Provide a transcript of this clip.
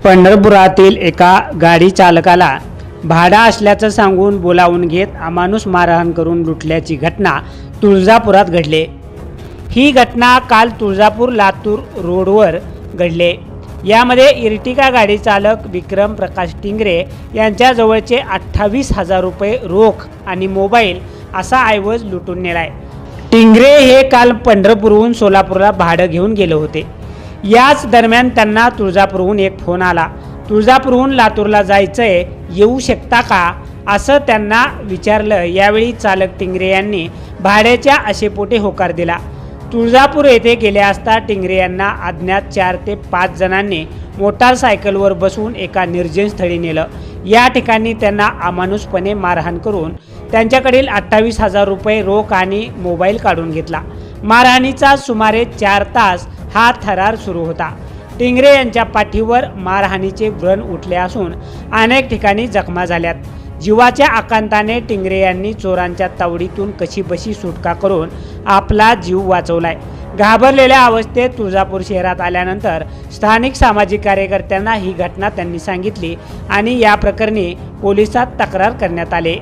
पंढरपुरातील एका गाडी चालकाला भाडा असल्याचं सांगून बोलावून घेत अमानुष मारहाण करून लुटल्याची घटना तुळजापुरात घडली। ही घटना काल तुळजापूर लातूर रोडवर घडली। यामध्ये इर्टिगा गाडी चालक विक्रम प्रकाश टिंगरे यांच्या जवळचे 28,000 रुपये रोख आणि मोबाईल असा ऐवज लुटून नेलाय। टिंगरे हे काल पंढरपूरहून सोलापूरला भाडं घेऊन गेले होते। याच दरम्यान त्यांना तुळजापूरहून एक फोन आला। तुळजापूरहून लातूरला जायचंय, येऊ शकता का असं त्यांना विचारलं। यावेळी चालक टिंगरे यांनी भाड्याच्या आशेपोटी होकार दिला। तुळजापूर येथे गेले असता टिंगरे यांना अज्ञात 4 ते 5 जणांनी मोटारसायकलवर बसवून एका निर्जन स्थळी नेलं। या ठिकाणी त्यांना अमानुषपणे मारहाण करून त्यांच्याकडील 28,000 रुपये रोख आणि मोबाईल काढून घेतला। मारहाणीचा सुमारे 4 तास हा थरार सुरू होता। टिंगरे यांच्या पाठीवर मारहाणीचे व्रण उठले असून अनेक ठिकाणी जखमा झाल्यात। जीवाच्या आकांताने टिंगरे यांनी चोरांच्या तावडीतून कशीबशी सुटका करून आपला जीव वाचवलाय। घाबरलेल्या अवस्थेत तुळजापूर शहरात आल्यानंतर स्थानिक सामाजिक कार्यकर्त्यांना ही घटना त्यांनी सांगितली आणि या प्रकरणी पोलिसात तक्रार करण्यात आली।